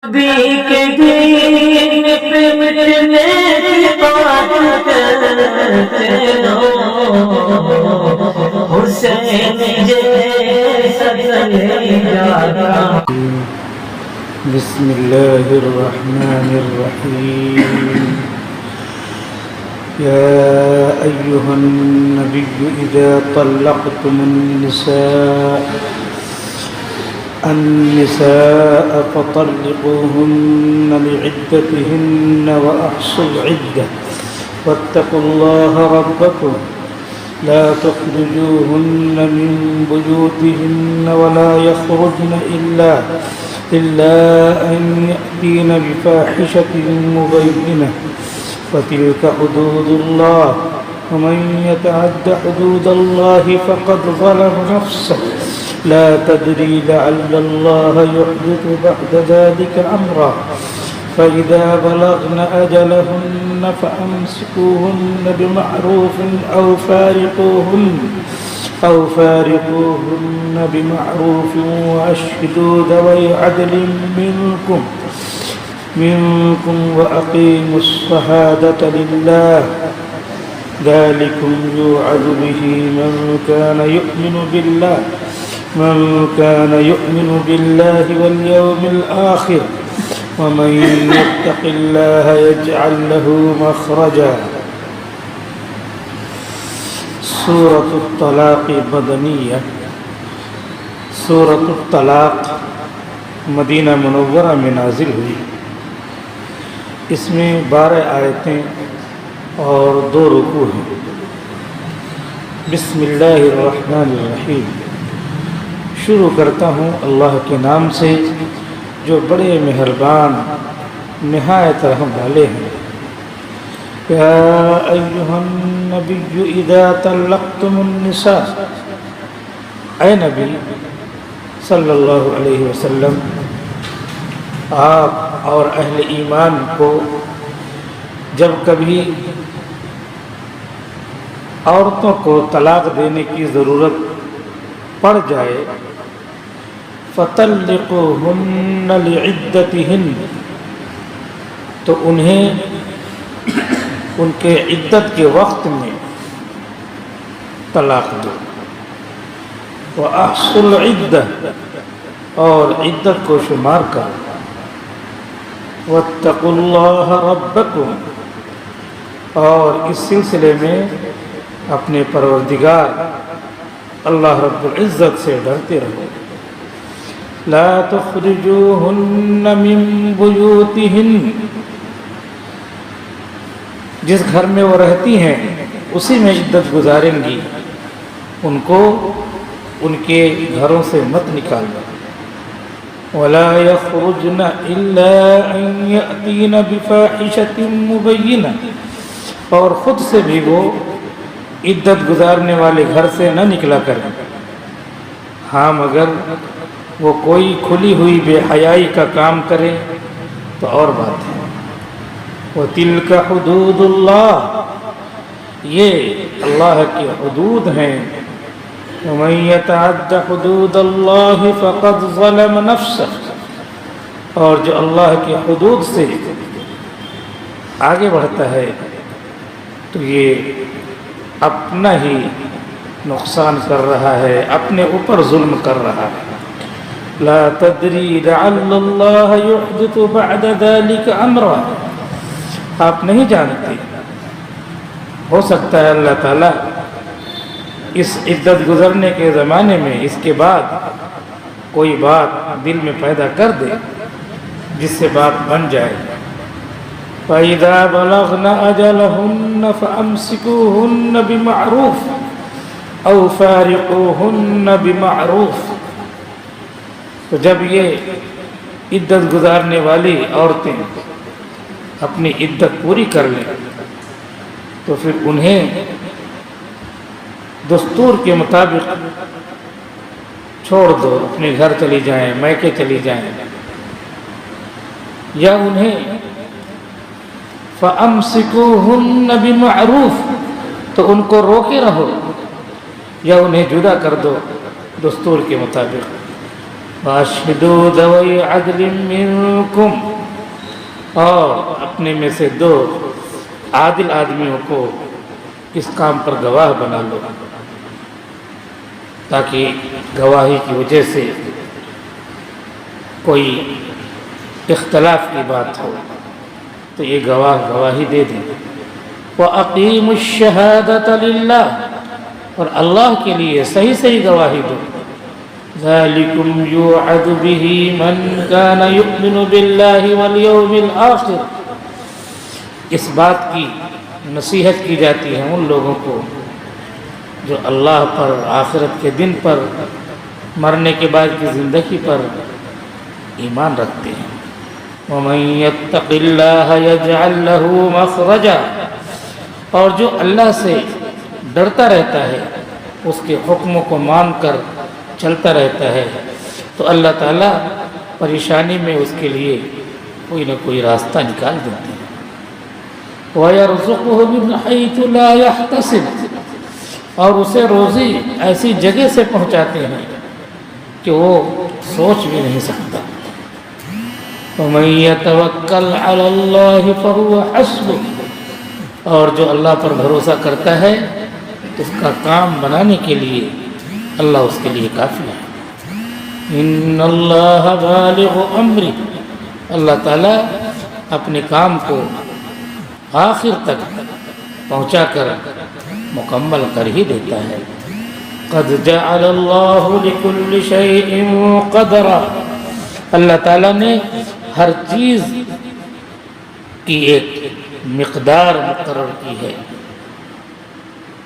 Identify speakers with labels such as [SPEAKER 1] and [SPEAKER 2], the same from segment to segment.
[SPEAKER 1] نبی کے دین پہ مٹنے کی بات کرتے رہو، حسین جیسا چلے جاتا۔
[SPEAKER 2] بسم الله الرحمن الرحيم يا أيها النبي إذا طلقتم النساء فطلقوهن لعدتهن وأحصوا العدة واتقوا الله ربكم لا تخرجوهن من بيوتهن ولا يخرجن إلا أن يأتين بفاحشة مبينة وتلك حدود الله ومن يتعد حدود الله فقد ظلم نفسه لا تدري لعل الله يحدث بعد ذلك أمرا فإذا بلغن أجلهن فأمسكوهن بمعروف أو فارقوهن بمعروف وأشهدوا ذوي عدل منكم وأقيموا الشهادة لله ذلكم يوعظ به من كان يؤمن بالله واليوم الآخر ومن يتق الله يجعل له مخرجا۔ سورۃ الطلاق مدنیہ، سورۃ الطلاق مدینہ منورہ میں نازل ہوئی۔ اس میں 12 آیتیں اور 2 رکوع ہیں۔ بسم اللہ الرحمن الرحیم، شروع کرتا ہوں اللہ کے نام سے جو بڑے مہربان نہایت رحم والے ہیں۔ یا ایہا النبی اذا طلقتم النساء، اے نبی صلی اللہ علیہ وسلم، آپ اور اہل ایمان کو جب کبھی عورتوں کو طلاق دینے کی ضرورت پڑ جائے، فَطَلِّقُوهُنَّ لِعِدَّتِهِنَّ، تو انہیں ان کے عدت کے وقت میں طلاق دو۔ وَأَحْصُوا الْعِدَّةَ، اور عدت کو شمار کرو۔ وَاتَّقُوا اللَّهَ رَبَّكُمْ، اور اس سلسلے میں اپنے پروردگار اللہ رب العزت سے ڈرتے رہو۔ لا تخرجوهن من بيوتهن، جس گھر میں وہ رہتی ہیں اسی میں عدت گزاریں گی، ان کو ان کے گھروں سے مت نکالنا۔ ولا يخرجن إلا أن يأتين بفاحشة مبينة، اور خود سے بھی وہ عدت گزارنے والے گھر سے نہ نکلا کریں، ہاں مگر وہ کوئی کھلی ہوئی بے حیائی کا کام کرے تو اور بات ہے۔ وَتِلْكَ حُدُودُ اللَّهِ، یہ اللہ کی حدود ہیں۔ وَمَن يَتَعَدَّ حُدُودَ اللَّهِ فَقَدْ ظَلَمَ نَفْسَهُ، اور جو اللہ کی حدود سے آگے بڑھتا ہے تو یہ اپنا ہی نقصان کر رہا ہے، اپنے اوپر ظلم کر رہا ہے۔ لا تدری لعل اللہ یحدث بعد ذلك امرا، آپ نہیں جانتے، ہو سکتا ہے اللہ تعالیٰ اس عدت گزرنے کے زمانے میں اس کے بعد کوئی بات دل میں پیدا کر دے جس سے بات بن جائے۔ فَإِذَا بَلَغْنَ أَجَلَهُنَّ فَأَمْسِكُوهُنَّ بِمَعْرُوفٍ أَوْ فَارِقُوهُنَّ بِمَعْرُوفٍ، تو جب یہ عدت گزارنے والی عورتیں اپنی عدت پوری کر لیں تو پھر انہیں دستور کے مطابق چھوڑ دو، اپنے گھر چلی جائیں، میکے چلی جائیں، یا انہیں فَأَمْسِكُوهُنَّ بِمَعْرُوفٍ، تو ان کو روکے رہو یا انہیں جدا کر دو دستور کے مطابق۔ واشہدوا ذوی عدل منکم، اور اپنے میں سے 2 عادل آدمیوں کو اس کام پر گواہ بنا لو، تاکہ گواہی کی وجہ سے کوئی اختلاف کی بات ہو تو یہ گواہ گواہی دے دیں۔ وَأَقِيمُوا الشَّهَادَةَ لِلَّهِ، اور اللہ کے لیے صحیح گواہی دو۔ ذَلِكُمْ يُوعَظُ بِهِ مَنْ كَانَ يُؤْمِنُ بِاللَّهِ وَالْيَوْمِ الْآخِرِ، اس بات کی نصیحت کی جاتی ہے ان لوگوں کو جو اللہ پر، آخرت کے دن پر، مرنے کے بعد کی زندگی پر ایمان رکھتے ہیں۔ وَمَن يَتَّقِ اللَّهَ يَجْعَل لَّهُ مَخْرَجًا، اور جو اللہ سے ڈرتا رہتا ہے، اس کے حکموں کو مان کر چلتا رہتا ہے، تو اللہ تعالیٰ پریشانی میں اس کے لیے کوئی نہ کوئی راستہ نکال دیتے ہیں۔ وَيَرْزُقُهُ مِنْ حَيْثُ لَا يَحْتَسِبُ، اور اسے روزی ایسی جگہ سے پہنچاتے ہیں کہ وہ سوچ بھی نہیں سکتا۔ وَمَن يَتَوَكَّلْ عَلَى اللَّهِ فَهُوَ حَسْبُهُ، اور جو اللہ پر بھروسہ کرتا ہے اس کا کام بنانے کے لیے اللہ اس کے لیے کافی ہے۔ إِنَّ اللَّهَ بَالِغُ أَمْرِهِ، اللہ تعالیٰ اپنے کام کو آخر تک پہنچا کر مکمل کر ہی دیتا ہے۔ قَدْ جَعَلَ اللَّهُ لِكُلِّ شَيْءٍ قَدْرًا، اللہ تعالیٰ نے ہر چیز کی ایک مقدار مقرر کی ہے۔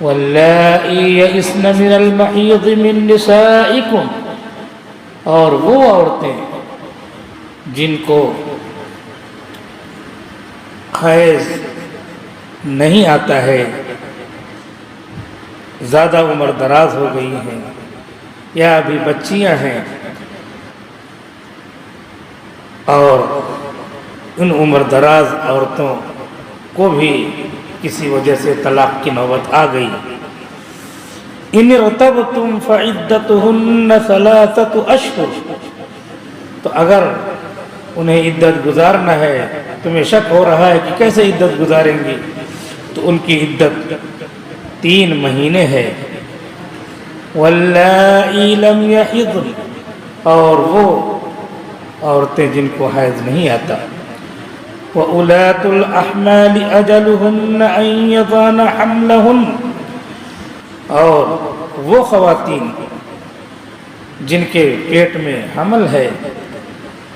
[SPEAKER 2] وَاللَّائِي يَئِسْنَ مِنَ الْمَحِيضِ مِن نِّسَائِكُمْ، اور وہ عورتیں جن کو حیض نہیں آتا ہے، زیادہ عمر دراز ہو گئی ہیں یا ابھی بچیاں ہیں، اور ان عمر دراز عورتوں کو بھی کسی وجہ سے طلاق کی نوبت آ گئی، ان ارتبتم فعدتهن 3 اشہر، تو اگر انہیں عدت گزارنا ہے، تمہیں شک ہو رہا ہے کہ کیسے عدت گزاریں گی، تو ان کی عدت 3 مہینے ہے۔ واللائی لم یحضن، اور وہ عورتیں جن کو حیض نہیں آتا۔ وَأُولَاتُ الْأَحْمَالِ أَجَلُهُنَّ أَن يَضَعْنَ حَمْلَهُنَّ، اور وہ خواتین جن کے پیٹ میں حمل ہے،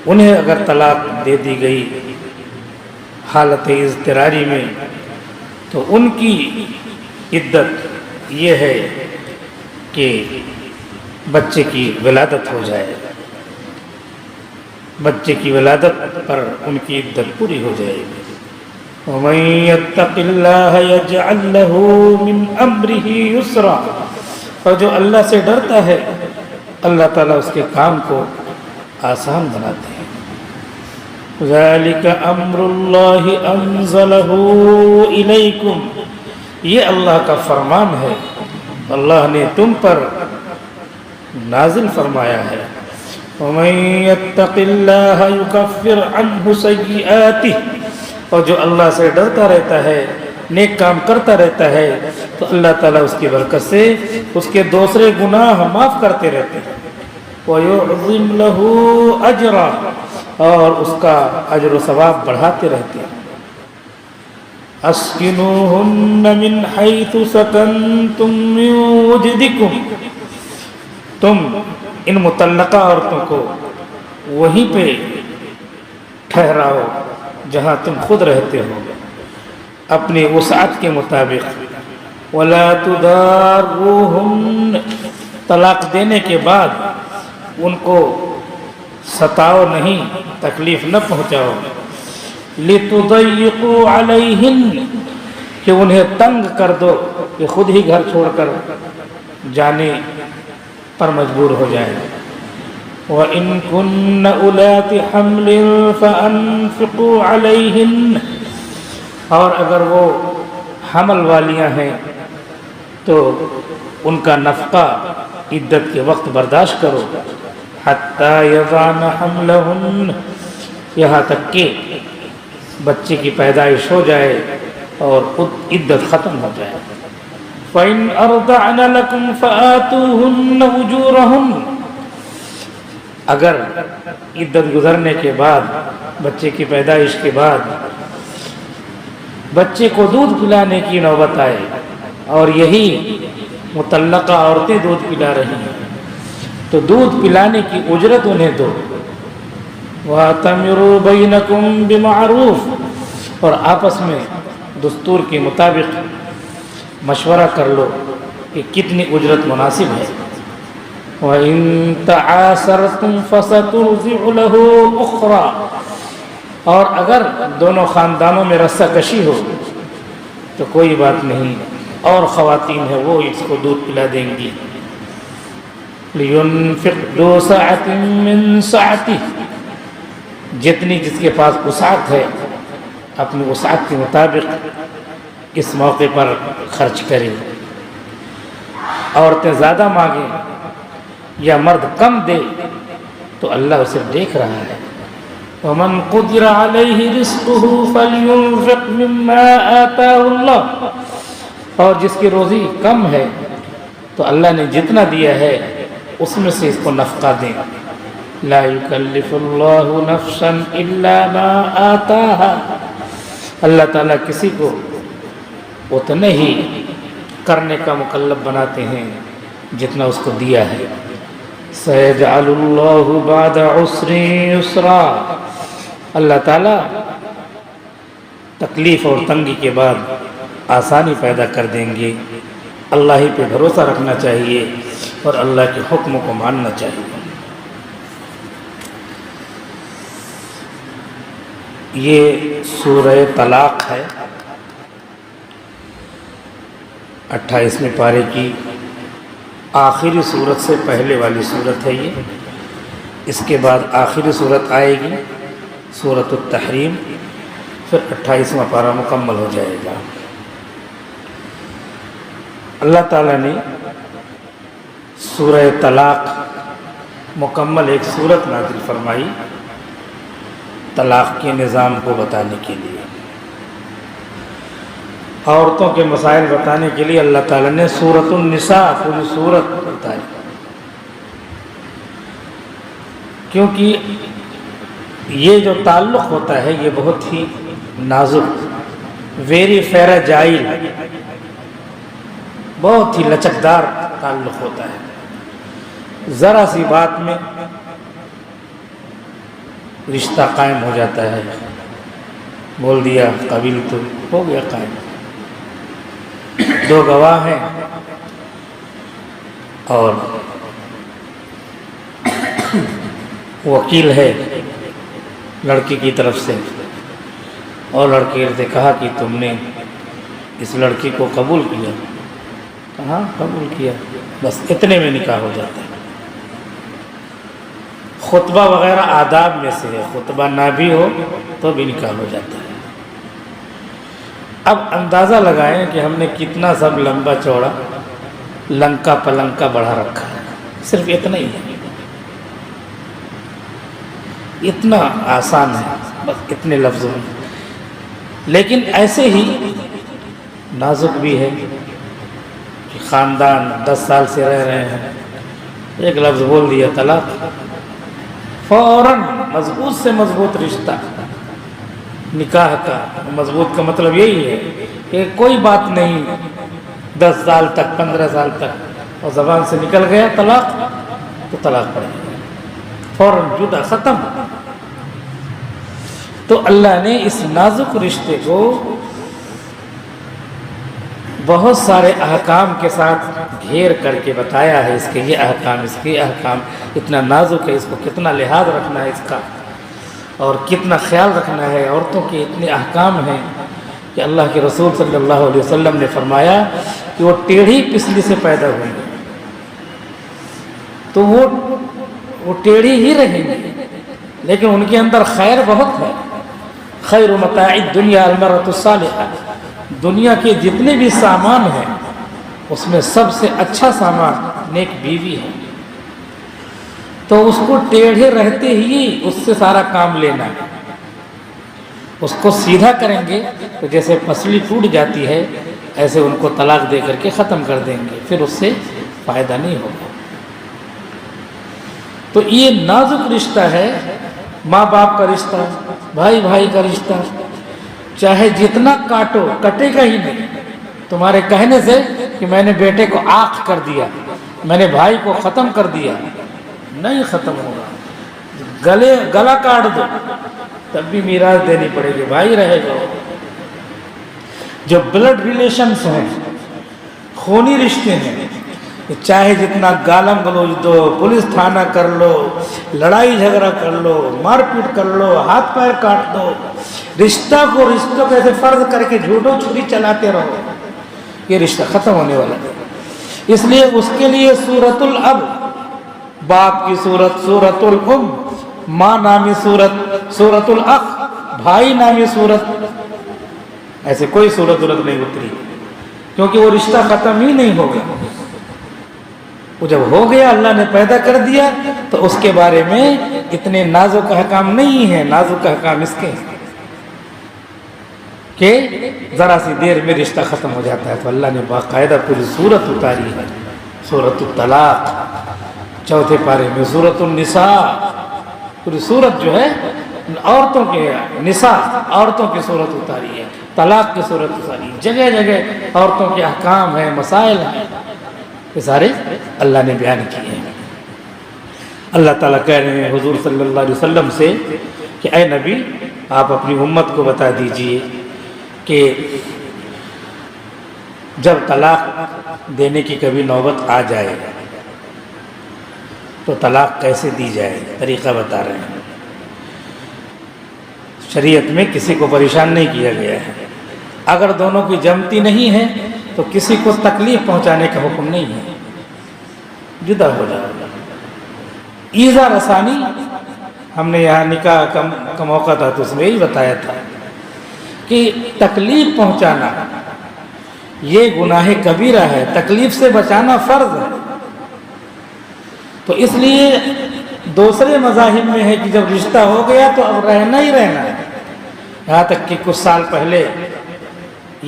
[SPEAKER 2] انہیں اگر طلاق دے دی گئی حالت اضطراری میں، تو ان کی عدت یہ ہے کہ بچے کی ولادت ہو جائے، بچے کی ولادت پر ان کی عدت پوری ہو جائے گی۔ وَمَن يَتَّقِ اللَّهَ يَجْعَل لَّهُ مِنْ أَمْرِهِ يُسْرًا، اور جو اللہ سے ڈرتا ہے اللہ تعالیٰ اس کے کام کو آسان بناتے ہیں۔ ذَلِكَ أَمْرُ اللَّهِ أَنزَلَهُ إِلَيْكُمْ، یہ اللہ کا فرمان ہے، اللہ نے تم پر نازل فرمایا ہے۔ وَمَن يَتَّقِ اللَّهَ يُكَفِّرْ عَنْهُ سَيِّئَاتِهِ، اور جو اللہ سے ڈرتا رہتا ہے، نیک کام کرتا رہتا ہے، تو اللہ تعالیٰ اس کی برکت سے اس کے دوسرے گناہ معاف کرتے رہتے ہیں۔ وَيُعْظِمْ لَهُ أَجْرًا، اور اس کا اجر و ثواب بڑھاتے رہتے ہیں۔ أَسْكِنُوهُنَّ مِنْ حَيْثُ سَكَنْتُمْ مِنْ وُجْدِكُمْ، تم ان مطلقہ عورتوں کو وہیں پہ ٹھہراؤ جہاں تم خود رہتے ہو، اپنی وسعت کے مطابق۔ وَلَا تُضَارُّوهُنَّ، طلاق دینے کے بعد ان کو ستاؤ نہیں، تکلیف نہ پہنچاؤ۔ لِتُضَيِّقُوا عَلَيْهِنَّ، کہ انہیں تنگ کر دو کہ خود ہی گھر چھوڑ کر جانے پر مجبور ہو جائیں۔ وَإِن كُنَّ أُولَاتِ حَمْلٍ فَأَنفِقُوا عَلَيْهِنَّ، اور اگر وہ حمل والیاں ہیں تو ان کا نفقہ عدت کے وقت برداشت کرو۔ حتی یضعن حملہن، یہاں تک کہ بچے کی پیدائش ہو جائے اور عدت ختم ہو جائے. فَإِنْ أَرْضَعْنَ لَكُمْ فَآتُوهُنَّ أُجُورَهُنَّ، اگر عدت گزرنے کے بعد، بچے کی پیدائش کے بعد بچے کو دودھ پلانے کی نوبت آئے اور یہی مطلقہ عورتیں دودھ پلا رہی ہیں تو دودھ پلانے کی اجرت انہیں دو. وَأَتَمِرُوا بَيْنَكُمْ بِمَعْرُوفٍ، اور آپس میں دستور کے مطابق مشورہ کر لو کہ کتنی اجرت مناسب ہے. وَإِن تَعَاسَرْتُمْ فَسَتُرْضِعُ لَهُ أُخْرَى، اور اگر دونوں خاندانوں میں رسہ کشی ہو تو کوئی بات نہیں، اور خواتین ہیں وہ اس کو دودھ پلا دیں گی. لِيُنْفِقْ ذُو سَعَةٍ مِّن سَعَتِهِ، جتنی جس کے پاس وسعت ہے اپنی وسعت کے مطابق اس موقع پر خرچ کریں. عورتیں زیادہ مانگیں یا مرد کم دے تو اللہ اسے دیکھ رہا ہے. وَمَنْ قُدِرَ عَلَيْهِ رِزْقُهُ فَلْيُنْفِقْ مِمَّا آتَاهُ اللَّهُ، اور جس کی روزی کم ہے تو اللہ نے جتنا دیا ہے اس میں سے اس کو نفقہ دیں. لا يكلف الله نفسا الا ما آتاها، اللہ تعالیٰ کسی کو اتنے ہی کرنے کا مکلف بناتے ہیں جتنا اس کو دیا ہے. سيجعل الله بعد عسر يسرا، اللہ تعالیٰ تکلیف اور تنگی کے بعد آسانی پیدا کر دیں گے. اللہ ہی پہ بھروسہ رکھنا چاہیے اور اللہ کے حکم کو ماننا چاہیے. یہ سورہ طلاق ہے، 28ویں پارے کی آخری صورت سے پہلے والی صورت ہے یہ. اس کے بعد آخری صورت آئے گی سورۃ التحریم، پھر 28واں پارہ مکمل ہو جائے گا. اللہ تعالیٰ نے سورہ طلاق مکمل ایک صورت نازل فرمائی طلاق کے نظام کو بتانے کے لیے. عورتوں کے مسائل بتانے کے لیے اللہ تعالیٰ نے سورۃ النساء پوری سورت بتائی، کیونکہ یہ جو تعلق ہوتا ہے یہ بہت ہی نازک، ویری فریجائل، بہت ہی لچکدار تعلق ہوتا ہے. ذرا سی بات میں رشتہ قائم ہو جاتا ہے، بول دیا قبیل تو ہو گیا قائم. دو گواہ ہیں اور وکیل ہے لڑکی کی طرف سے، اور لڑکی سے کہا کہ تم نے اس لڑکی کو قبول کیا؟ کہاں قبول کیا، بس اتنے میں نکاح ہو جاتا ہے. خطبہ وغیرہ آداب میں سے ہے، خطبہ نہ بھی ہو تو بھی نکاح ہو جاتا ہے. اب اندازہ لگائیں کہ ہم نے کتنا سب لمبا چوڑا لنکا پلنکا بڑھا رکھا ہے، صرف اتنا ہی ہے، اتنا آسان ہے بس اتنے لفظوں میں. لیکن ایسے ہی نازک بھی ہے کہ خاندان 10 سال سے رہ رہے ہیں، ایک لفظ بول دیا طلاق، فوراً مضبوط سے مضبوط رشتہ. نکاح کا مضبوط کا مطلب یہی ہے کہ کوئی بات نہیں 10 سال تک 15 سال تک، اور زبان سے نکل گیا طلاق تو طلاق پڑے گا، فوراً جدا ختم. تو اللہ نے اس نازک رشتے کو بہت سارے احکام کے ساتھ گھیر کر کے بتایا ہے. اس کے یہ احکام، اس کے احکام، اتنا نازک ہے، اس کو کتنا لحاظ رکھنا ہے اس کا، اور کتنا خیال رکھنا ہے. عورتوں کے اتنے احکام ہیں کہ اللہ کے رسول صلی اللہ علیہ وسلم نے فرمایا کہ وہ ٹیڑھی پسلی سے پیدا ہوئی تو وہ ٹیڑھی ہی رہیں گی، لیکن ان کے اندر خیر بہت ہے. خیر متاع الدنیا المرأۃ الصالحہ، دنیا کے جتنے بھی سامان ہیں اس میں سب سے اچھا سامان نیک بیوی ہے. تو اس کو ٹیڑھے رہتے ہی اس سے سارا کام لینا ہے. اس کو سیدھا کریں گے تو جیسے پسلی ٹوٹ جاتی ہے ایسے ان کو طلاق دے کر کے ختم کر دیں گے، پھر اس سے فائدہ نہیں ہوگا. تو یہ نازک رشتہ ہے، ماں باپ کا رشتہ، بھائی بھائی کا رشتہ، چاہے جتنا کاٹو کٹے گا ہی نہیں. تمہارے کہنے سے کہ میں نے بیٹے کو آنکھ کر دیا، میں نے بھائی کو ختم کر دیا، نہیں ختم ہوگا. گلا کاٹ دو تب بھی میراث دینی پڑے گی، بھائی رہے گا. جو بلڈ ریلیشنز ہیں، خونی رشتے ہیں، چاہے جتنا گالم گلوچ دو، پولیس تھانہ کر لو، لڑائی جھگڑا کر لو، مار پیٹ کر لو، ہاتھ پیر کاٹ دو، رشتوں کو ایسے فرض کر کے جھوٹوں چھری چلاتے رہو، یہ رشتہ ختم ہونے والا ہے. اس لیے اس کے لیے سورۃ الاب، باپ کی صورت سورۃ الام، ماں نامی صورت سورۃ الاخ، بھائی نامی صورت، ایسے کوئی صورت نہیں اتری، کیونکہ وہ رشتہ ختم ہی نہیں ہوگا. وہ جب ہو گیا، اللہ نے پیدا کر دیا، تو اس کے بارے میں اتنے نازک احکام نہیں ہیں. نازک احکام اس کے کہ ذرا سی دیر میں رشتہ ختم ہو جاتا ہے. تو اللہ نے باقاعدہ پوری سورت اتاری ہے. سورۃ الطلاق، چوتھے پارے میں سورۃ النساء، پوری سورت جو ہے عورتوں کے، نساء عورتوں کی صورت اتاری ہے، طلاق کی صورت اتاری ہے. جگہ جگہ عورتوں کے احکام ہیں، مسائل ہیں، یہ سارے اللہ نے بیان کیے ہیں. اللہ تعالیٰ کہہ رہے ہیں حضور صلی اللہ علیہ وسلم سے کہ اے نبی، آپ اپنی امت کو بتا دیجئے کہ جب طلاق دینے کی کبھی نوبت آ جائے تو طلاق کیسے دی جائے، طریقہ بتا رہے ہیں. شریعت میں کسی کو پریشان نہیں کیا گیا ہے. اگر دونوں کی جمتی نہیں ہے تو کسی کو تکلیف پہنچانے کا حکم نہیں ہے، جدا ہو جائے. ایذا رسانی، ہم نے یہاں نکاح کا موقع تھا تو اس میں یہی بتایا تھا کہ تکلیف پہنچانا یہ گناہ کبیرہ ہے، تکلیف سے بچانا فرض ہے. تو اس لیے دوسرے مذاہب میں ہے کہ جب رشتہ ہو گیا تو اب رہنا ہی رہنا ہے. یہاں تک کہ کچھ سال پہلے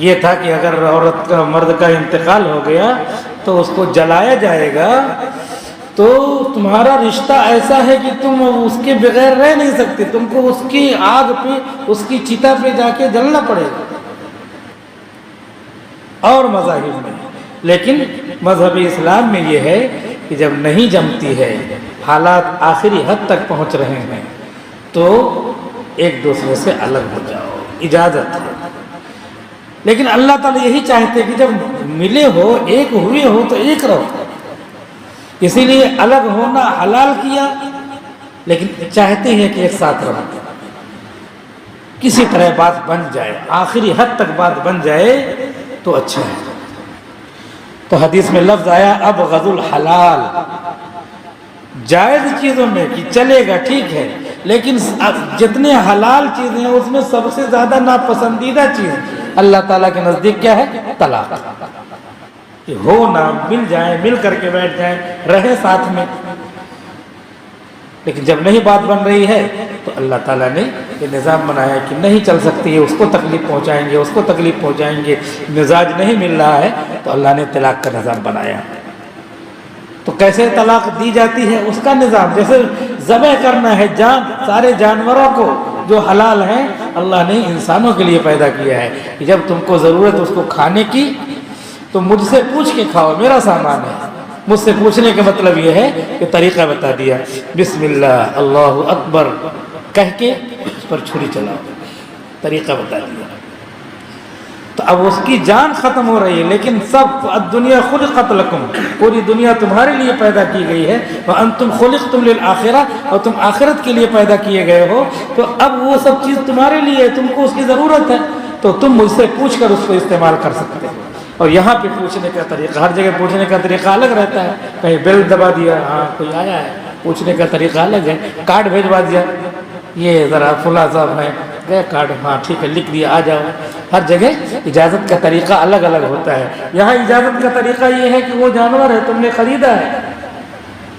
[SPEAKER 2] یہ تھا کہ اگر عورت کا، مرد کا انتقال ہو گیا تو اس کو جلایا جائے گا، تو تمہارا رشتہ ایسا ہے کہ تم اس کے بغیر رہ نہیں سکتے، تم کو اس کی آگ پہ، اس کی چتا پہ جا کے جلنا پڑے گا. اور مذاہب میں، لیکن مذہب اسلام میں یہ ہے کہ جب نہیں جمتی ہے، حالات آخری حد تک پہنچ رہے ہیں، تو ایک دوسرے سے الگ ہو جاؤ، اجازت ہے. لیکن اللہ تعالیٰ یہی چاہتے کہ جب ملے ہو، ایک ہوئے ہو تو ایک رہو. اسی لیے الگ ہونا حلال کیا، لیکن چاہتے ہیں کہ ایک ساتھ رہو، کسی طرح بات بن جائے، آخری حد تک بات بن جائے تو اچھا ہے. تو حدیث میں لفظ آیا ابغض الحلال، جائز چیزوں میں کہ چلے گا ٹھیک ہے، لیکن جتنے حلال چیزیں ہیں اس میں سب سے زیادہ ناپسندیدہ چیز اللہ تعالیٰ کے نزدیک کیا ہے؟ طلاق. کہ ہو نہ، مل جائیں، مل کر کے بیٹھ جائیں، رہے ساتھ میں. لیکن جب نہیں بات بن رہی ہے تو اللہ تعالیٰ نے یہ نظام بنایا کہ نہیں چل سکتی ہے، اس کو تکلیف پہنچائیں گے، اس کو تکلیف پہنچائیں گے، مزاج نہیں مل رہا ہے، تو اللہ نے طلاق کا نظام بنایا. تو کیسے طلاق دی جاتی ہے اس کا نظام، جیسے ذبح کرنا ہے جان، سارے جانوروں کو جو حلال ہیں اللہ نے انسانوں کے لیے پیدا کیا ہے کہ جب تم کو ضرورت اس کو کھانے کی تو مجھ سے پوچھ کے کھاؤ، میرا سامان ہے. مجھ سے پوچھنے کا مطلب یہ ہے کہ طریقہ بتا دیا، بسم اللہ اللہ اکبر کہہ کے اس پر چھری چلاؤ، طریقہ بتا دیا. تو اب اس کی جان ختم ہو رہی ہے، لیکن سب الدنیا خلقت لکم، پوری دنیا تمہارے لیے پیدا کی گئی ہے، وانتم خلقتم للآخرہ، اور تم آخرت کے لیے پیدا کیے گئے ہو. تو اب وہ سب چیز تمہارے لیے ہے، تم کو اس کی ضرورت ہے، تو تم مجھ سے پوچھ کر اس کو استعمال کر سکتے ہو. اور یہاں پہ پوچھنے کا طریقہ، ہر جگہ پوچھنے کا طریقہ الگ رہتا ہے. کہیں بیل دبا دیا، ہاں کوئی آیا ہے، پوچھنے کا طریقہ الگ ہے. کارڈ بھیجوا دیا، یہ ذرا فلاں صاحب ہیں، گئے کارڈ، ہاں ٹھیک ہے لکھ دیا، آ جاؤ. ہر جگہ اجازت کا طریقہ الگ الگ ہوتا ہے. یہاں اجازت کا طریقہ یہ ہے کہ وہ جانور ہے، تم نے خریدا ہے،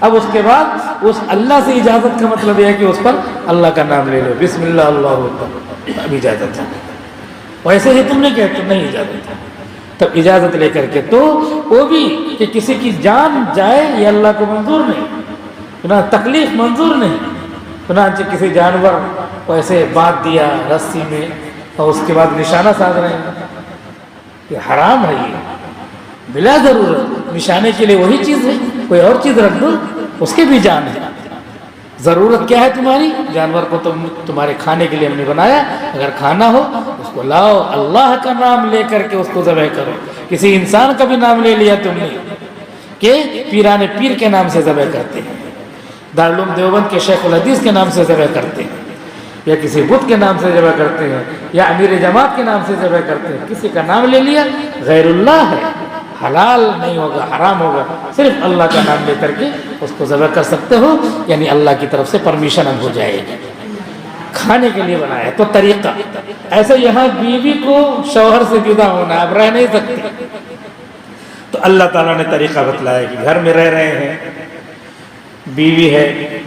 [SPEAKER 2] اب اس کے بعد اس اللہ سے اجازت کا مطلب یہ ہے کہ اس پر اللہ کا نام لے لو، بسم اللہ اللہ اکبر، اب اجازت ہے۔ ویسے ہی تم نے کہا تو نہیں اجازت ہے، تب اجازت لے کر کے، تو وہ بھی کہ کسی کی جان جائے یہ اللہ کو منظور نہیں، تکلیف منظور نہیں، چنانچہ کسی جانور کو ایسے باندھ دیا رسی میں اور اس کے بعد نشانہ ساز رہے ہیں، یہ حرام ہے، یہ بلا ضرورت نشانے کے لیے وہی چیز ہے، کوئی اور چیز رکھ دو، اس کے بھی جان ہے۔ ضرورت کیا ہے تمہاری؟ جانور کو تمہارے کھانے کے لیے ہم نے بنایا، اگر کھانا ہو اس کو لاؤ، اللہ کا نام لے کر کے اس کو ذبح کرو۔ کسی انسان کا بھی نام لے لیا تم نے کہ پیران پیر کے نام سے ذبح کرتے ہیں، دارالعلوم دیوبند کے شیخ الحدیث کے نام سے ذبح کرتے ہیں، یا کسی بت کے نام سے ذبح کرتے ہیں، یا امیر جماعت کے نام سے ذبح کرتے ہیں، کسی کا نام لے لیا، غیر اللہ ہے، حلال نہیں ہوگا، حرام ہوگا، صرف اللہ کا نام لے کر کے اس کو ذبح کر سکتے ہو، یعنی اللہ کی طرف سے پرمیشن اب ہو جائے گی، کھانے کے لیے بنایا تو طریقہ ایسے۔ یہاں بیوی کو شوہر سے جدا ہونا، اب رہ نہیں سکتی، تو اللہ تعالیٰ نے طریقہ بتلایا کہ گھر میں رہ رہے ہیں، بیوی ہے،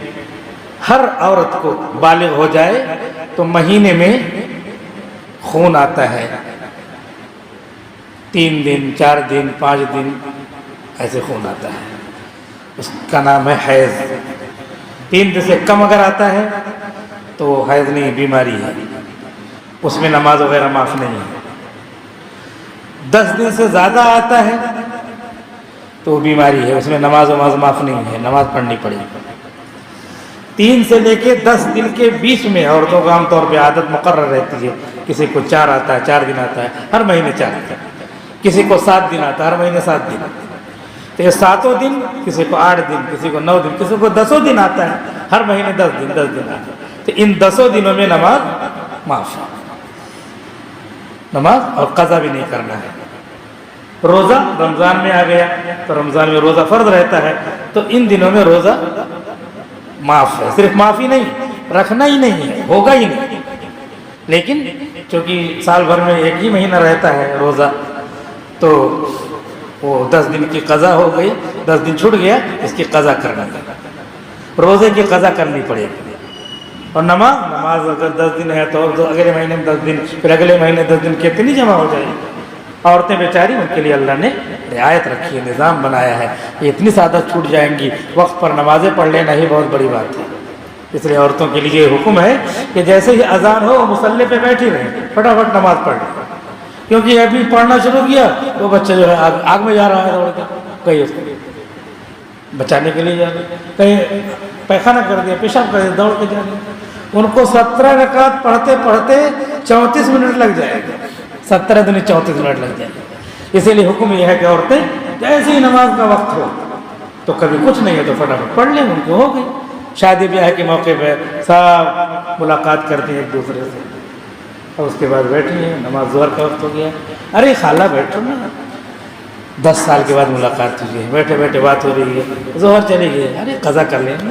[SPEAKER 2] ہر عورت کو بالغ ہو جائے تو مہینے میں خون آتا ہے، 3 دن 4 دن 5 دن ایسے خون آتا ہے، اس کا نام ہے حیض۔ 3 دن سے کم اگر آتا ہے تو وہ حیض نہیں، بیماری ہے، اس میں نماز وغیرہ معاف نہیں ہے۔ 10 دن سے زیادہ آتا ہے تو وہ بیماری ہے، اس میں نماز معاف نہیں ہے، نماز پڑھنی پڑے گی۔ 3 سے لے کے 10 دن کے بیچ میں عورتوں کا عام طور پہ عادت مقرر رہتی ہے، کسی کو 4 آتا ہے، 4 دن آتا ہے، ہر مہینے 4 دن، کسی کو 7 دن آتا ہے، ہر مہینے 7 دن، تو یہ 7 دن، کسی کو 8 دن، کسی کو 9 دن، کسی کو 10 دن آتا ہے، ہر مہینے 10 دن آتا ہے، تو ان 10 دنوں میں نماز معاف ہے، نماز اور قضا بھی نہیں کرنا ہے۔ روزہ رمضان میں آ گیا تو رمضان میں روزہ فرض رہتا ہے، تو ان دنوں میں روزہ معاف ہے، صرف معافی نہیں، رکھنا ہی نہیں ہے، ہوگا ہی نہیں، لیکن چونکہ سال بھر میں ایک ہی مہینہ رہتا ہے روزہ، تو وہ 10 دن کی قضا ہو گئی، 10 دن چھوٹ گیا، اس کی قضا کرنا ہے، روزے کی قضا کرنی پڑے گی۔ اور نماز اگر 10 دن ہے تو اگلے مہینے میں 10 دن، پھر اگلے مہینے 10 دن، کتنی جمع ہو جائے گی؟ عورتیں بیچاری، ان کے لیے اللہ نے رعایت رکھی ہے، نظام بنایا ہے، یہ اتنی سادہ چھوٹ جائیں گی، وقت پر نمازیں پڑھ لینا ہی بہت بڑی بات ہے۔ اس لیے عورتوں کے لیے یہ حکم ہے کہ جیسے ہی اذان ہو مصلی پہ بیٹھی رہیں، فٹافٹ نماز پڑھ لیں، کیونکہ ابھی پڑھنا شروع کیا وہ بچہ جو ہے آگ میں جا رہا ہے، دوڑ کے کہیں اس کو بچانے کے لیے جا رہے، کہیں پیخانہ کر دیا، پیشاب کر دیا، دوڑ کے جا رہے، ان کو 17 رکعت پڑھتے پڑھتے 34 منٹ لگ جائے گا، 17 دن 34 منٹ لگ جائے گا۔ اسی لیے حکم یہ ہے کہ عورتیں جیسے ہی نماز کا وقت ہو تو کبھی کچھ نہیں ہے تو فٹافٹ پڑھ لیں، ان کو ہو گئی۔ شادی بیاہ کے موقع پہ سب ملاقات کرتے ہیں ایک دوسرے سے، اور اس کے بعد بیٹھی ہیں، نماز ظہر کا وقت ہو گیا، ارے خالہ بیٹھو نا، 10 سال کے بعد ملاقات ہوئی ہے، بیٹھے بیٹھے بات ہو رہی ہے، ظہر چلی گئی، ارے قضا کر لیں نا،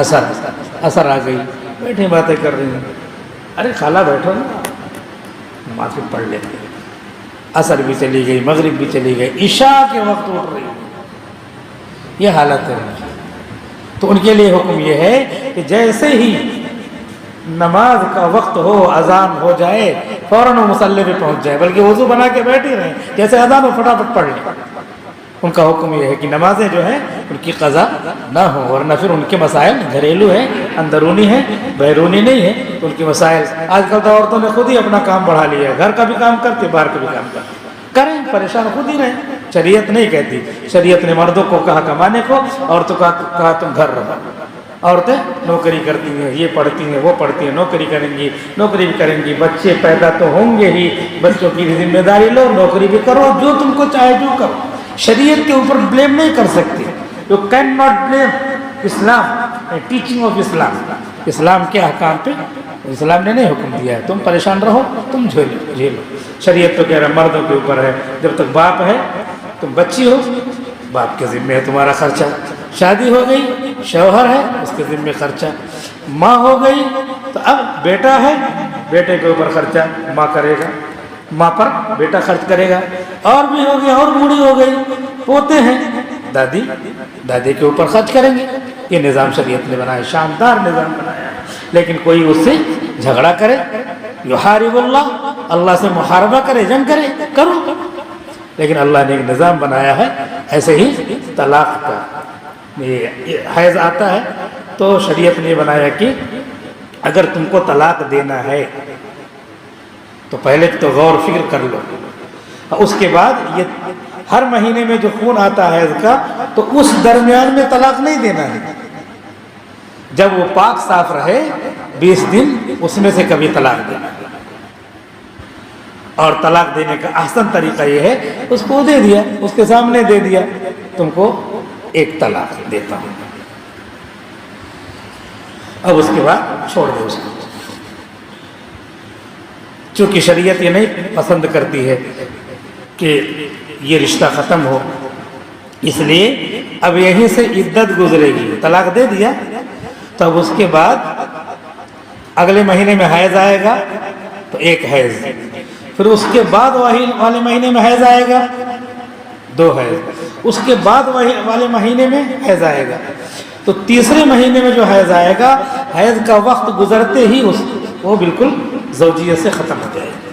[SPEAKER 2] اثر آ گئی، بیٹھے باتیں کر رہی ہیں، ارے خالہ بیٹھو نا، نماز پھر پڑھ لیتے ہیں، عصر بھی چلی گئی، مغرب بھی چلی گئی، عشاء کے وقت اٹھ رہی ہے، یہ حالت ہے۔ تو ان کے لیے حکم یہ ہے کہ جیسے ہی نماز کا وقت ہو، اذان ہو جائے، فوراً وہ مصلی پہ پہنچ جائے، بلکہ وضو بنا کے بیٹھے رہیں، جیسے اذان ہو فٹافٹ پڑھ لیں۔ ان کا حکم یہ ہے کہ نمازیں جو ہیں ان کی قضا نہ ہو، ورنہ پھر ان کے مسائل گھریلو ہیں، اندرونی ہیں، بیرونی نہیں ہیں، تو ان کے مسائل، آج کل تو عورتوں نے خود ہی اپنا کام بڑھا لیا ہے، گھر کا بھی کام کرتے، باہر کا بھی کام کرتے، کریں، پریشان خود ہی رہیں۔ شریعت نہیں کہتی، شریعت نے مردوں کو کہا کمانے کو، عورتوں کو کہا تم گھر رہو۔ عورتیں نوکری کرتی ہیں، یہ پڑھتی ہیں، وہ پڑھتی ہیں، نوکری کریں گی، نوکری بھی کریں گی، بچے پیدا تو ہوں گے ہی، بچوں کی بھی ذمہ داری لو، نوکری بھی کرو، جو تم کو چاہے جو کرو، شریعت کے اوپر بلیم نہیں کر سکتی۔ You can not blame Islam, teaching of Islam, اسلام کے احکام پہ اسلام نے نہیں حکم دیا ہے، تم پریشان رہو، تم جھیلو۔ شریعت تو کہہ رہا ہے مردوں کے اوپر ہے، جب تک باپ ہے، تم بچی ہو، باپ کے ذمہ ہے تمہارا خرچہ، شادی ہو گئی، شوہر ہے، اس کے ذمہ خرچہ، ماں ہو گئی تو اب بیٹا ہے، بیٹے کے اوپر خرچہ ماں کرے گا، ماں پر بیٹا خرچ کرے گا، اور بھی ہو گیا، اور بوڑھی ہو گئی، پوتے ہیں، دادی کے اوپر خرچ کریں گے. یہ نظام شریعت نے بنایا, شاندار نظام بنایا ہے. لیکن کوئی اس سے جھگڑا کرے, یحارب اللہ, اللہ سے محاربہ کرے, جنگ کرے, کرو. لیکن اللہ نے ایک نظام بنایا ہے. ایسے ہی طلاق کا, حیض آتا ہے تو شریعت نے بنایا کہ اگر تم کو طلاق دینا ہے تو پہلے تو غور فکر کر لو. اس کے بعد یہ ہر مہینے میں جو خون آتا ہے حیض کا, تو اس درمیان میں طلاق نہیں دینا ہے. جب وہ پاک صاف رہے 20 دن, اس میں سے کبھی طلاق دینا ہے. اور طلاق دینے کا احسن طریقہ یہ ہے, اس کو دے دیا, اس کے سامنے دے دیا, تم کو ایک طلاق دیتا ہوں, اب اس کے بعد چھوڑ دو اس کو. چونکہ شریعت یہ نہیں پسند کرتی ہے کہ یہ رشتہ ختم ہو, اس لیے اب یہیں سے عدت گزرے گی. طلاق دے دیا تو اب اس کے بعد اگلے مہینے میں حیض آئے گا تو ایک حیض, پھر اس کے بعد والے مہینے میں حیض آئے گا 2 حیض, اس کے بعد والے مہینے میں حیض آئے گا. تو تیسرے مہینے میں جو حیض آئے گا, حیض کا وقت گزرتے ہی وہ بالکل زوجیت سے ختم ہو جائے گا.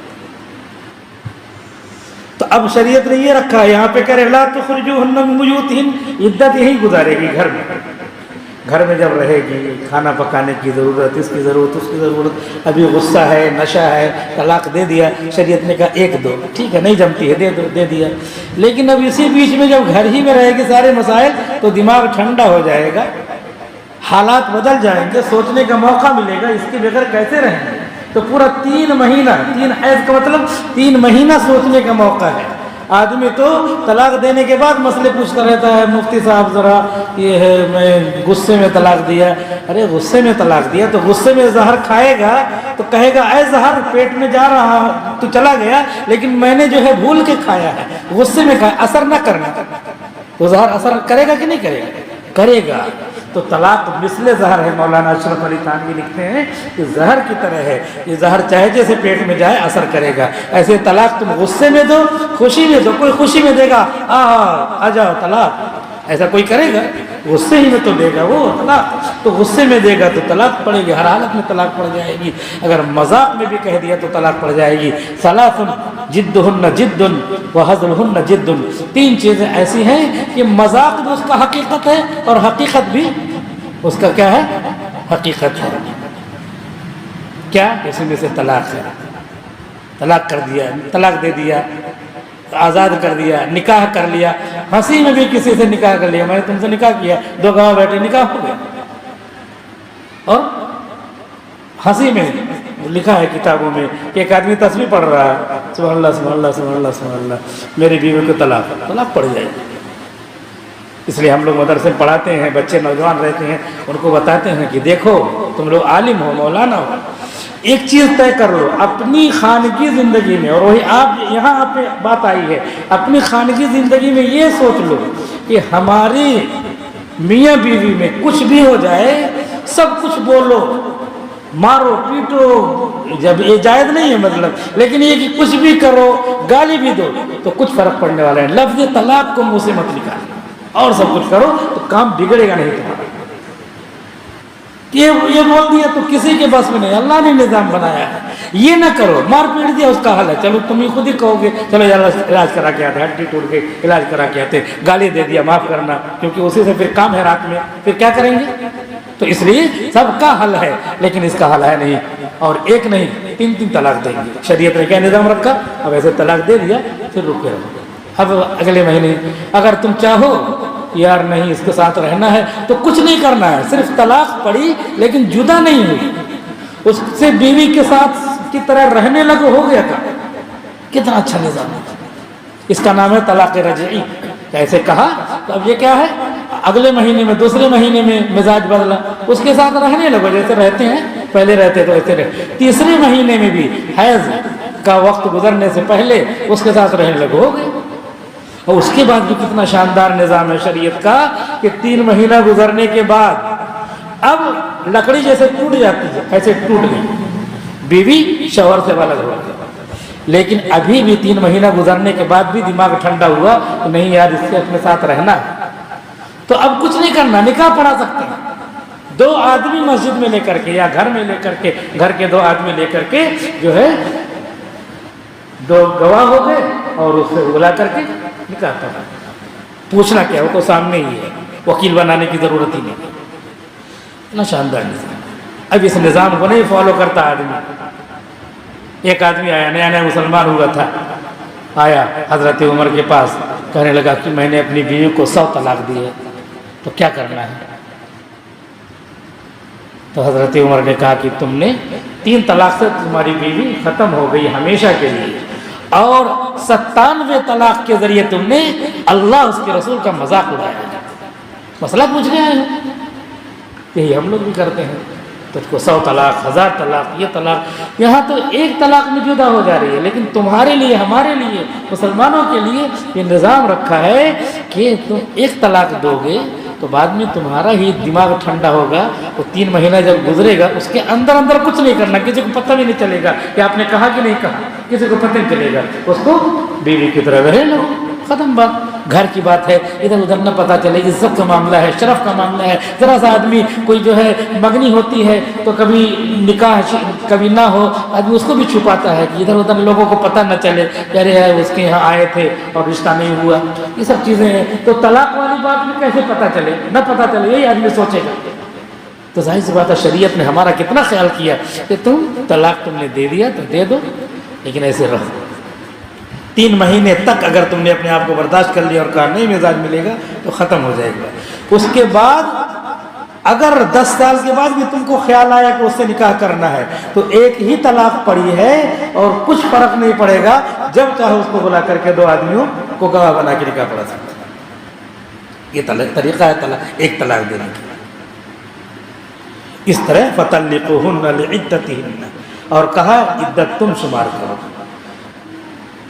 [SPEAKER 2] تو اب شریعت نے یہ رکھا ہے, یہاں پہ کہہ رہے لا تخرجوہن من بیوتہن, عدت یہی گزارے گی گھر میں جب رہے گی. کھانا پکانے کی ضرورت, اس کی ضرورت, اس کی ضرورت, ابھی غصہ ہے, نشہ ہے, طلاق دے دیا. شریعت نے کہا 1-2 ٹھیک ہے, نہیں جمتی ہے دے دیا. لیکن اب اسی بیچ میں جب گھر ہی میں رہے گی سارے مسائل, تو دماغ ٹھنڈا ہو جائے گا, حالات بدل جائیں گے, سوچنے کا موقع ملے گا اس کے بغیر کیسے رہیں گے. تو پورا 3 مہینہ, 3 حیض کا مطلب 3 مہینہ سوچنے کا موقع ہے. آدمی تو طلاق دینے کے بعد مسئلے پوچھتا رہتا ہے, مفتی صاحب ذرا یہ ہے میں غصے میں طلاق دیا. ارے غصے میں طلاق دیا تو غصے میں زہر کھائے گا تو کہے گا اے زہر پیٹ میں جا رہا تو چلا گیا, لیکن میں نے جو ہے بھول کے کھایا ہے, غصے میں کھایا, اثر نہ کرنا. تو زہر اثر کرے گا کہ نہیں کرے گا؟ کرے گا. تو طلاق مثل زہر ہے. مولانا اشرف علی تھانوی لکھتے ہیں کہ زہر کی طرح ہے, یہ زہر چاہے جیسے پیٹ میں جائے اثر کرے گا. ایسے طلاق تم غصے میں دو, خوشی میں دو. کوئی خوشی میں دے گا آ جاؤ طلاق, ایسا کوئی کرے گا؟ غصے ہی میں تو دے گا وہ طلاق. تو غصے میں دے گا تو طلاق پڑے گی, ہر حالت میں طلاق پڑ جائے گی. اگر مذاق میں بھی کہہ دیا تو طلاق پڑ جائے گی. ثلاث جدہن جد وہزلہن جد, 3 چیزیں ایسی ہیں کہ مذاق بھی اس کا حقیقت ہے اور حقیقت بھی اس کا کیا ہے, حقیقت ہے. کیا اسی میں سے طلاق ہے. طلاق کر دیا, طلاق دے دیا, آزاد کر دیا, نکاح کر لیا. ہنسی میں بھی کسی سے نکاح کر لیا, میں نے تم سے نکاح کیا, 2 گواہ بیٹھے, نکاح ہو گیا. اور ہنسی میں لکھا ہے کتابوں میں کہ ایک آدمی تسبیح پڑھ رہا ہے, سبحان اللہ سبحان اللہ سبحان اللہ سبحان اللہ, میری بیوی کو طلاق پڑ جائے گی. اس لیے ہم لوگ مدرسے پڑھاتے ہیں, بچے نوجوان رہتے ہیں, ان کو بتاتے ہیں کہ دیکھو تم لوگ عالم ہو, مولانا ہو, ایک چیز طے کر لو اپنی خانگی زندگی میں, اور وہی آپ یہاں پہ بات آئی ہے, اپنی خانگی زندگی میں یہ سوچ لو کہ ہماری میاں بیوی میں کچھ بھی ہو جائے, سب کچھ بولو, مارو پیٹو, جب یہ جائز نہیں ہے مطلب, لیکن یہ کہ کچھ بھی کرو, گالی بھی دو, تو کچھ فرق پڑنے والا ہے. لفظ طلاق کو منہ سے مت نکالو, اور سب کچھ کرو تو کام بگڑے گا نہیں تمہارا. یہ بول دیا تو کسی کے بس میں نہیں, اللہ نے نظام بنایا ہے. یہ نہ کرو, مار پیٹ دیا اس کا حل ہے, چلو تم ہی خود ہی کہو گے چلو یار علاج کرا کے آتے, ہڈی ٹوٹ گئی علاج کرا کے آتے, گالی دے دیا معاف کرنا, کیونکہ اسی سے پھر کام ہے رات میں, پھر کیا کریں گے؟ تو اس لیے سب کا حل ہے, لیکن اس کا حل ہے نہیں, اور ایک نہیں 3 طلاق دیں گے. شریعت نے کیا نظام رکھا, اب ایسے طلاق دے دیا پھر رکے رہو. اب اگلے مہینے اگر تم چاہو یار نہیں اس کے ساتھ رہنا ہے تو کچھ نہیں کرنا ہے, صرف طلاق پڑی لیکن جدا نہیں ہوئی, اس سے بیوی کے ساتھ کی طرح رہنے لگو, ہو گیا. تھا کتنا اچھا نظام ہے. اس کا نام ہے طلاق رجعی. ایسے کہا تو اب یہ کیا ہے, اگلے مہینے میں, دوسرے مہینے میں مزاج بدلا, اس کے ساتھ رہنے لگو جیسے رہتے ہیں, پہلے رہتے تو ایسے رہے. تیسرے مہینے میں بھی حیض کا وقت گزرنے سے پہلے اس کے ساتھ رہنے لگو, ہو گئے. اور اس کے بعد بھی کتنا شاندار نظام ہے شریعت کا کہ 3 مہینہ گزرنے کے بعد اب لکڑی جیسے ٹوٹ جاتی ہے ایسے ٹوٹ گئی, بیوی شوہر سے الگ ہو گئی. لیکن ابھی بھی 3 مہینہ گزرنے کے بعد بھی دماغ ٹھنڈا ہوا تو نہیں یار اس سے اپنے ساتھ رہنا ہے, تو اب کچھ نہیں کرنا، نکاح پڑھا سکتے ہیں. 2 آدمی مسجد میں لے کر کے یا گھر میں لے کر کے، گھر کے 2 آدمی لے کر کے جو ہے 2 گواہ ہو گئے اور اس سے بلا کر کے نکاح پڑھا. پوچھنا کیا، وہ تو سامنے ہی ہے، وکیل بنانے کی ضرورت ہی نہیں. اتنا شاندار نظام. اب اس نظام کو نہیں فالو کرتا آدمی. ایک آدمی آیا، نیا نیا مسلمان ہوا تھا، آیا حضرت عمر کے پاس، کہنے لگا کہ میں نے اپنی بیوی کو 100 طلاق دی ہے، تو کیا کرنا ہے؟ تو حضرت عمر نے کہا کہ تم نے 3 طلاق سے تمہاری بیوی ختم ہو گئی ہمیشہ کے لیے، اور 97 طلاق کے ذریعے تم نے اللہ اس کے رسول کا مذاق اڑایا. مسئلہ پوچھنے آئے ہیں. یہی ہم لوگ بھی کرتے ہیں. تو اس کو 100 طلاق، 1000 طلاق، یہ طلاق. یہاں تو 1 طلاق میں جدا ہو جا رہی ہے، لیکن تمہارے لیے، ہمارے لیے، مسلمانوں کے لیے یہ نظام رکھا ہے کہ تم 1 طلاق دو گے تو بعد میں تمہارا ہی دماغ ٹھنڈا ہوگا. وہ 3 مہینہ جب گزرے گا اس کے اندر کچھ نہیں کرنا، کسی کو پتہ بھی نہیں چلے گا کہ آپ نے کہا کہ نہیں کہا، کسی کو پتہ نہیں چلے گا. اس کو بیوی کی طرح رہے لو، ختم بات. گھر کی بات ہے، ادھر ادھر نہ پتہ چلے. عزت کا معاملہ ہے، شرف کا معاملہ ہے. ذرا سا آدمی کوئی جو ہے مگنی ہوتی ہے تو کبھی نکاح کبھی نہ ہو، آدمی اس کو بھی چھپاتا ہے کہ ادھر ادھر لوگوں کو پتہ نہ چلے کہ ارے اس کے یہاں آئے تھے اور رشتہ نہیں ہوا. یہ سب چیزیں ہیں. تو طلاق والی بات میں کیسے پتہ چلے، نہ پتہ چلے، یہی آدمی سوچے گا. تو ظاہر سی بات ہے شریعت نے ہمارا کتنا خیال کیا کہ طلاق تم نے دے دیا تو دے دو، لیکن ایسے رہو. 3 مہینے تک اگر تم نے اپنے آپ کو برداشت کر لیا اور کہا نہیں مزاج ملے گا تو ختم ہو جائے گا. اس کے بعد اگر 10 سال کے بعد بھی تم کو خیال آیا کہ اس سے نکاح کرنا ہے تو 1 ہی طلاق پڑی ہے اور کچھ فرق نہیں پڑے گا. جب چاہے اس کو بلا کر کے 2 آدمیوں کو گواہ بنا کے نکاح پڑھا سکتے ہیں. یہ طریقہ ہے 1 طلاق دینے کا. اس طرح فَطَلِّقُوهُنَّ لِعِدَّتِهِنَّ، اور کہا عدت تم شمار کرو.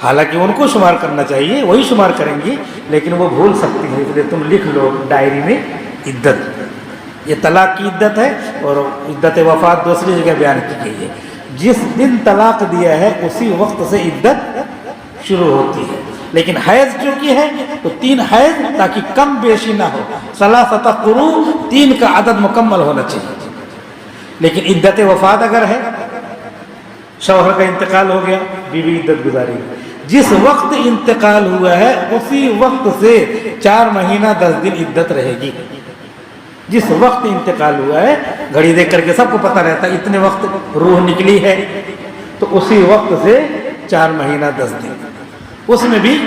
[SPEAKER 2] حالانکہ ان کو شمار کرنا چاہیے، وہی شمار کریں گی، لیکن وہ بھول سکتی ہیں، اس لیے تم لکھ لو ڈائری میں عدت. یہ طلاق کی عدت ہے اور عدت وفات دوسری جگہ بیان کی گئی ہے. جس دن طلاق دیا ہے اسی وقت سے عدت شروع ہوتی ہے. لیکن حیض جو کی ہے تو 3 حیض تاکہ کم بیشی نہ ہو. 3 قروء 3 کا عدد مکمل ہونا چاہیے. لیکن عدت وفات اگر ہے، شوہر کا انتقال ہو گیا، بیوی عدت گزاری. جس وقت انتقال ہوا ہے اسی وقت سے 4 مہینہ 10 دن عدت رہے گی. جس وقت انتقال ہوا ہے گھڑی دیکھ کر کے سب کو پتہ رہتا ہے اتنے وقت روح نکلی ہے، تو اسی وقت سے 4 مہینہ 10 دن. اس میں بھی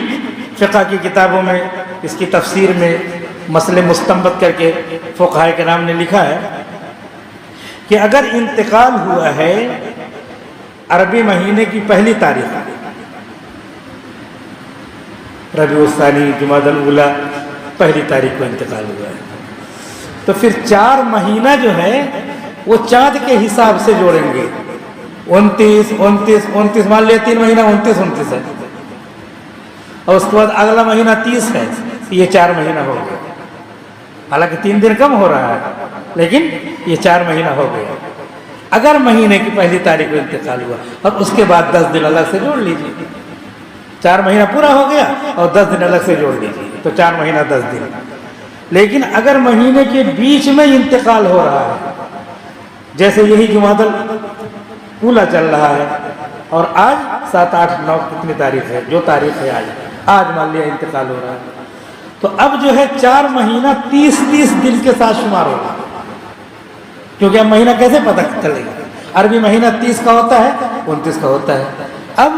[SPEAKER 2] فقہ کی کتابوں میں اس کی تفسیر میں مسئلے مستنبط کر کے فقہاء کرام نے لکھا ہے کہ اگر انتقال ہوا ہے عربی مہینے کی پہلی تاریخ، ربیع الثانی، جمادی الاولی، پہلی تاریخ کو انتقال ہوا ہے، تو پھر 4 مہینہ جو ہے وہ چاند کے حساب سے جوڑیں گے. 29 مان لیا 3 مہینہ 29 ہے، اور اس کے بعد اگلا مہینہ 30 ہے، یہ 4 مہینہ ہو گیا. حالانکہ 3 دن کم ہو رہا ہے لیکن یہ 4 مہینہ ہو گیا. اگر مہینے کی پہلی تاریخ کو انتقال ہوا اور اس کے بعد 10 دن الگ سے جوڑ لیجیے. 4 مہینہ پورا ہو گیا اور 10 دن الگ سے جوڑ لیجیے تو 4 مہینہ 10 دن. لیکن اگر مہینے کے بیچ میں انتقال ہو رہا ہے، جیسے یہی جمادی الاولی چل رہا ہے اور آج 7، 8، 9 کتنی تاریخ ہے، جو تاریخ ہے آج مان لیا انتقال ہو رہا ہے، تو اب جو ہے 4 مہینہ 30 دن کے ساتھ شمار ہوگا. کیونکہ اب مہینہ کیسے پتہ چلے گا؟ عربی مہینہ 30 کا ہوتا ہے، 29 کا ہوتا ہے. اب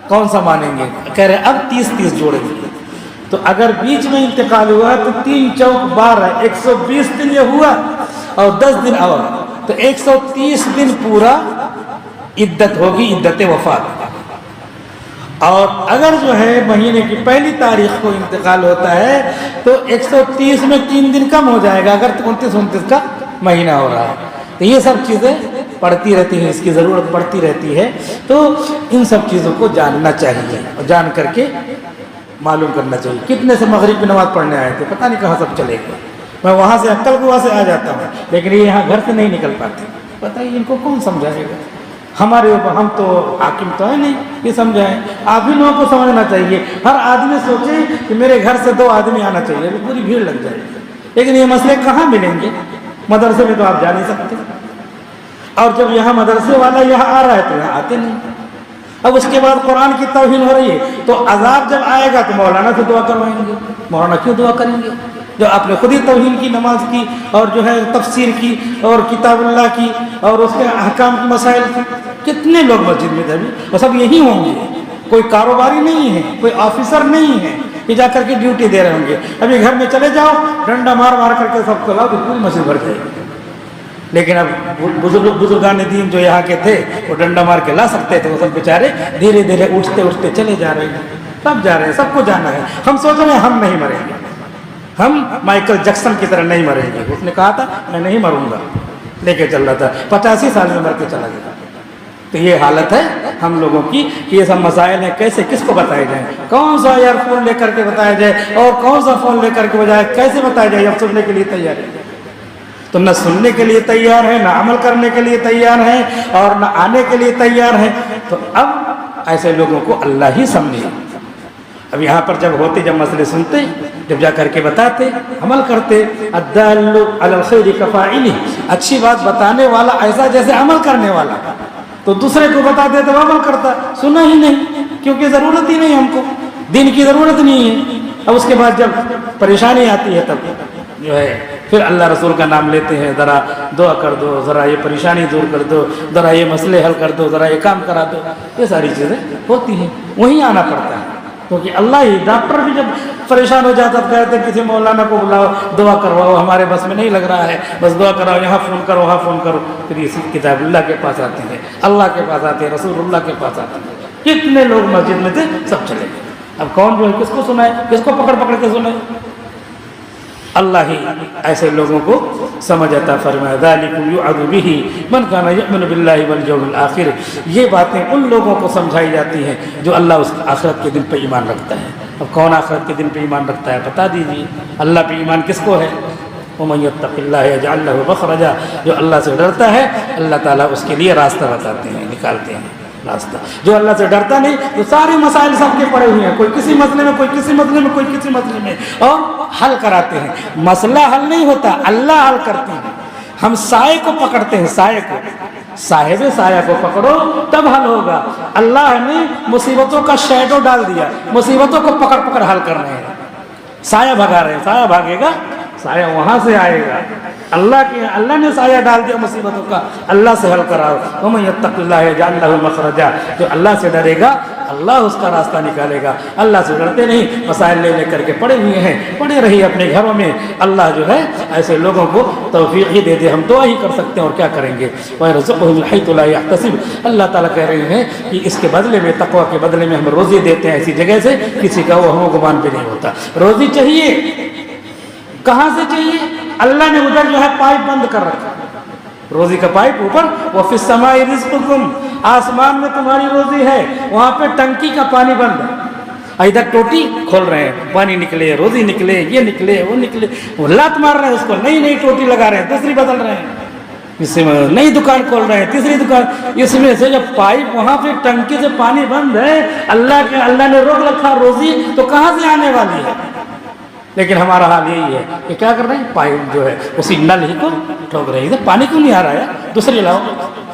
[SPEAKER 2] کون سا مانیں گے؟ کہہ رہے اب 30 جوڑیں گے. تو اگر بیچ میں انتقال ہوا تو 3 چوک 12 120 دن یہ ہوا اور 10 دن اور، تو 130 دن پورا عدت ہوگی، عدت وفات. اور اگر جو ہے مہینے کی پہلی تاریخ کو انتقال ہوتا ہے تو 130 میں 3 دن کم ہو جائے گا اگر 29 کا مہینہ ہو رہا ہے. تو یہ سب چیزیں پڑھتی رہتی ہیں، اس کی ضرورت پڑتی رہتی ہے. تو ان سب چیزوں کو جاننا چاہیے اور جان کر کے معلوم کرنا چاہیے. کتنے سے مغرب کی نماز پڑھنے آئے تھے، پتہ نہیں کہاں سب چلے گئے. میں وہاں سے عقل کو وہاں سے آ جاتا ہوں، لیکن یہ یہاں گھر سے نہیں نکل پاتے. پتہ ہی ان کو کون سمجھائے گا؟ ہمارے اوپر، ہم تو حاکم تو ہے نہیں یہ سمجھائیں. آپ ہی لوگوں کو سمجھنا چاہیے. ہر آدمی سوچے کہ میرے گھر سے 2 آدمی آنا چاہیے، ابھی پوری بھیڑ لگ جائے گی. لیکن یہ مسئلے کہاں ملیں گے؟ مدرسے میں تو آپ جا نہیں سکتے، اور جب یہاں مدرسے والا یہاں آ رہا ہے تو یہاں آتے نہیں۔ اب اس کے بعد قرآن کی توہین ہو رہی ہے، تو عذاب جب آئے گا تو مولانا سے دعا کروائیں گے۔ مولانا کیوں دعا کریں گے جو آپ نے خود ہی توہین کی، نماز کی، اور جو ہے تفسیر کی، اور کتاب اللہ کی، اور اس کے احکام کے مسائل کی؟ کتنے لوگ مسجد میں تھے ابھی، اور سب یہی ہوں گے، کوئی کاروباری نہیں ہے، کوئی آفیسر نہیں ہے کہ جا کر کے ڈیوٹی دے رہے ہوں گے۔ ابھی گھر میں چلے جاؤ، ڈنڈا مار مار کر کے سب کو لاؤ تو پوری مسجد بھر جائے گی۔ لیکن اب بزرگان دین جو یہاں کے تھے وہ ڈنڈا مار کے لا سکتے تھے، وہ سب بیچارے دھیرے دھیرے اٹھتے اٹھتے چلے جا رہے ہیں۔ سب جا رہے ہیں، سب کو جانا ہے۔ ہم سوچ رہے ہیں ہم نہیں مریں گے، ہم مائیکل جیکسن کی طرح نہیں مریں گے۔ اس نے کہا تھا میں نہیں مروں گا، لے کے چل رہا تھا، 85 سال میں مر کے چلا گیا۔ تو یہ حالت ہے ہم لوگوں کی کہ یہ سب مسائل ہیں، کیسے کس کو بتائے جائیں، کون سا ایئر فون لے کر کے بتایا جائے اور کون سا فون لے کر کے بجائے کیسے بتایا جائے۔ اب سننے کے لیے تیار ہے تو نہ سننے کے لیے تیار ہے، نہ عمل کرنے کے لیے تیار ہے، اور نہ آنے کے لیے تیار ہے۔ تو اب ایسے لوگوں کو اللہ ہی سمجھے۔ اب یہاں پر جب ہوتے، جب مسئلے سنتے، جب جا کر کے بتاتے، عمل کرتے، الدال علی الخیر کفاعلہ، اچھی بات بتانے والا ایسا جیسے عمل کرنے والا، تو دوسرے کو بتا دے تو عمل کرتا، سنا ہی نہیں، کیونکہ ضرورت ہی نہیں، ہم کو دین کی ضرورت نہیں ہے۔ اب اس کے بعد جب پریشانی آتی ہے تب جو ہے پھر اللہ رسول کا نام لیتے ہیں، ذرا دعا کر دو، ذرا یہ پریشانی دور کر دو، ذرا یہ مسئلے حل کر دو، ذرا یہ کام کرا دو۔ یہ ساری چیزیں ہوتی ہیں، وہیں آنا پڑتا ہے، کیونکہ اللہ ہی، ڈاکٹر بھی جب پریشان ہو جاتا تو کہتے ہیں کسی مولانا کو بلاؤ، دعا کرواؤ، ہمارے بس میں نہیں لگ رہا ہے، بس دعا کراؤ، یہاں فون کرو، وہاں فون کرو۔ پھر یہ کتاب اللہ کے پاس آتے ہیں، اللہ کے پاس آتے ہیں، رسول اللہ کے پاس آتے ہیں۔ کتنے لوگ مسجد میں تھے، سب چلے گئے۔ اب کون جو ہے کس کو سنائے، کس کو پکڑ پکڑ کے سنائے؟ اللہ ہی ایسے لوگوں کو سمجھ عطا فرمائے۔ ذالکم یوعظ بہ من کان یؤمن باللہ والیوم الآخر، یہ باتیں ان لوگوں کو سمجھائی جاتی ہیں جو اللہ اس آخرت کے دن پہ ایمان رکھتا ہے۔ اب کون آخرت کے دن پہ ایمان رکھتا ہے بتا دیجیے؟ اللہ پہ ایمان کس کو ہے؟ ومن یتق اللہ یجعل لہ مخرجا، جو اللہ سے ڈرتا ہے اللہ تعالیٰ اس کے لیے راستہ بتاتے ہیں، نکالتے ہیں راستہ۔ جو اللہ سے ڈرتا نہیں، تو سارے مسائل سب کے پڑے ہوئے ہیں، کوئی کسی مسئلے میں، کوئی کسی مسئلے میں، کوئی کسی مسئلے میں، اور حل کراتے ہیں۔ مسئلہ حل نہیں ہوتا، اللہ حل کرتے ہیں۔ ہم سائے کو پکڑتے ہیں، سائے کو، صاحب سایہ کو پکڑو تب حل ہوگا۔ اللہ نے مصیبتوں کا شیڈو ڈال دیا، مصیبتوں کو پکڑ پکڑ حل کر رہے ہیں۔ سایہ بھگا رہے ہیں، سایہ بھاگے گا، سایہ وہاں سے آئے گا۔ اللہ نے سایہ ڈال دیا مصیبتوں کا، اللہ سے حل کراؤ۔ ومن یتق اللہ یجعل لہ مخرجا، جو اللہ سے ڈرے گا اللہ اس کا راستہ نکالے گا۔ اللہ سے ڈرتے نہیں، مسائل لے لے کر کے پڑے ہوئے ہیں، پڑے رہیے اپنے گھروں میں۔ اللہ جو ہے ایسے لوگوں کو توفیق ہی دے دے، ہم دعا ہی کر سکتے ہیں اور کیا کریں گے۔ وَيَرْزُقْهُ مِنْ حَيْثُ لَا يَحْتَسِبُ، اللہ تعالیٰ کہہ رہے ہیں کہ اس کے بدلے میں، تقویٰ کے بدلے میں ہم روزی دیتے ہیں ایسی جگہ سے کسی کا وہ ہم گمان بھی نہیں ہوتا۔ روزی چاہیے، کہاں سے چاہیے؟ اللہ نے ادھر جو ہے پائپ بند کر رکھا، روزی کا پائپ اوپر، وَفِي السَّمَاءِ رِزْقُكُمْ، آسمان میں تمہاری روزی ہے، وہاں پہ ٹنکی کا پانی بند ہے، ادھر ٹوٹی کھول رہے ہیں، پانی نکلے، روزی نکلے، یہ نکلے، وہ نکلے، وہ لات مار رہے ہیں اس کو، نئی نئی ٹوٹی لگا رہے ہیں، دوسری بدل رہے ہیں، اس میں نئی دکان کھول رہے ہیں، تیسری دکان، اس میں سے جب پائپ وہاں پہ ٹنکی سے پانی بند ہے، اللہ نے روک رکھا روزی، تو کہاں سے آنے والی ہے؟ لیکن ہمارا حال یہی ہے کہ کیا کر رہے ہیں، پائپ جو ہے اسی نل ہی کو ٹھوک رہے ہیں، ادھر پانی کیوں نہیں آ رہا ہے، دوسری لاؤ،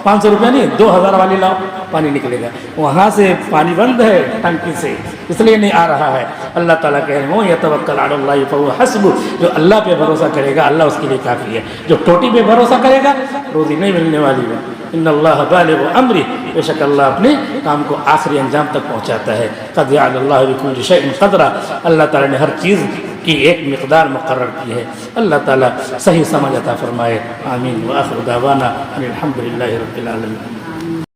[SPEAKER 2] 500 روپیہ نہیں 2000 والی لاؤ، پانی نکلے گا۔ وہاں سے پانی بند ہے ٹنکی سے، اس لیے نہیں آ رہا ہے۔ اللہ تعالیٰ کہہ رہے ہیں وَيَتَوَكَّلْ عَلَى اللَّهِ فَهُوَ حَسْبُهُ، جو اللہ پہ بھروسہ کرے گا اللہ اس کے لیے کافی ہے۔ جو ٹوٹی پہ بھروسہ کرے گا روزی نہیں ملنے والی ہے۔ ان اللہ بالغ امرہ، بے شک اللہ اپنے کام کو آخری انجام تک پہنچاتا ہے۔ قد جعل اللہ لکل شیء قدرا، اللہ تعالیٰ نے ہر چیز کی ایک مقدار مقرر کی ہے۔ اللہ تعالیٰ صحیح سمجھ عطا فرمائے، آمین۔ وآخر دعوانا ان الحمد للہ رب العالمین۔